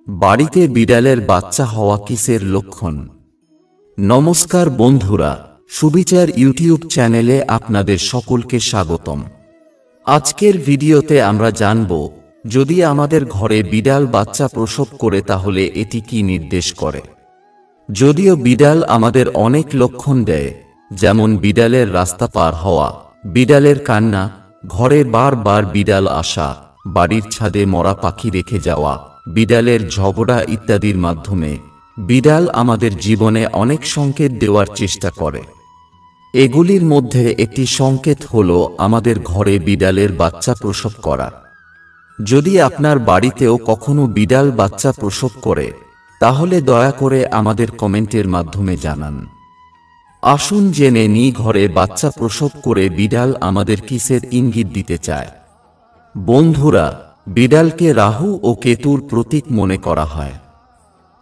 বাড়িতে বিড়ালের বাচ্চা হওয়া কিসের লক্ষণ? নমস্কার বন্ধুরা, সুবিচার ইউটিউব চ্যানেলে আপনাদের সকলকে স্বাগতম। আজকের ভিডিওতে আমরা জানব, যদি আমাদের ঘরে বিড়াল বাচ্চা প্রসব করে তাহলে এটি কি নির্দেশ করে। যদিও বিড়াল আমাদের অনেক লক্ষণ দেয়, যেমন বিড়ালের রাস্তা পার হওয়া, বিড়ালের কান্না, ঘরে বারবার বিড়াল আসা, বাড়ির ছাদে মরা পাখি রেখে যাওয়া, বিড়ালের ঝগড়া ইত্যাদির মাধ্যমে বিড়াল আমাদের জীবনে অনেক সংকেত দেওয়ার চেষ্টা করে। এগুলির মধ্যে একটি সংকেত হল আমাদের ঘরে বিড়ালের বাচ্চা প্রসব করা। যদি আপনার বাড়িতেও কখনো বিড়াল বাচ্চা প্রসব করে, তাহলে দয়া করে আমাদের কমেন্টের মাধ্যমে জানান। আসুন জেনে নিই, ঘরে বাচ্চা প্রসব করে বিড়াল আমাদের কিসের ইঙ্গিত দিতে চায়। বন্ধুরা, বিড়ালকে রাহু ও কেতুর প্রতীক মনে করা হয়।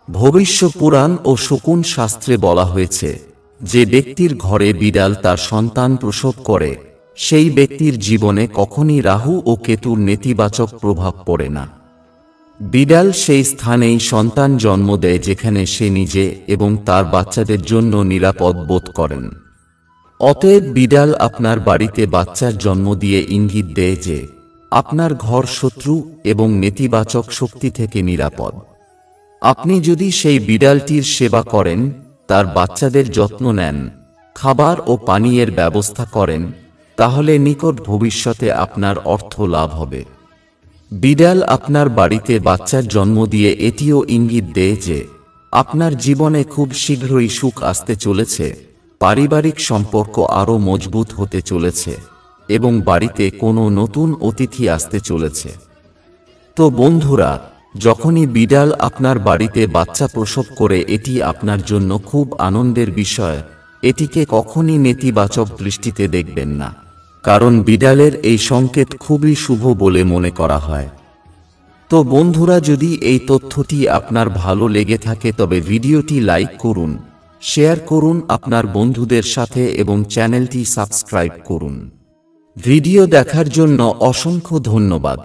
ভবিষ্য পুরাণ ও শকুন শাস্ত্রে বলা হয়েছে, যে ব্যক্তির ঘরে বিড়াল তার সন্তান প্রসব করে, সেই ব্যক্তির জীবনে কখনই রাহু ও কেতুর নেতিবাচক প্রভাব পড়ে না। বিড়াল সেই স্থানেই সন্তান জন্ম দেয় যেখানে সে নিজে এবং তার বাচ্চাদের জন্য নিরাপদ বোধ করেন। অতএব বিড়াল আপনার বাড়িতে বাচ্চার জন্ম দিয়ে ইঙ্গিত দেয় যে আপনার ঘর শত্রু এবং নেতিবাচক শক্তি থেকে নিরাপদ। আপনি যদি সেই বিড়ালটির সেবা করেন, তার বাচ্চাদের যত্ন নেন, খাবার ও পানীয়ের ব্যবস্থা করেন, তাহলে নিকট ভবিষ্যতে আপনার অর্থ লাভ হবে। বিড়াল আপনার বাড়িতে বাচ্চার জন্ম দিয়ে এটিও ইঙ্গিত দেয় যে আপনার জীবনে খুব শীঘ্রই সুখ আসতে চলেছে, পারিবারিক সম্পর্ক আরও মজবুত হতে চলেছে এবং বাড়িতে কোনো নতুন অতিথি আসতে চলেছে। তো বন্ধুরা, যখনই বিড়াল আপনার বাড়িতে বাচ্চা প্রসব করে, এটি আপনার জন্য খুব আনন্দের বিষয়। এটিকে কখনই নেতিবাচক দৃষ্টিতে দেখবেন না, কারণ বিড়ালের এই সংকেত খুবই শুভ বলে মনে করা হয়। তো বন্ধুরা, যদি এই তথ্যটি আপনার ভালো লেগে থাকে তবে ভিডিওটি লাইক করুন, শেয়ার করুন আপনার বন্ধুদের সাথে এবং চ্যানেলটি সাবস্ক্রাইব করুন। ভিডিও দেখার জন্য অসংখ্য ধন্যবাদ।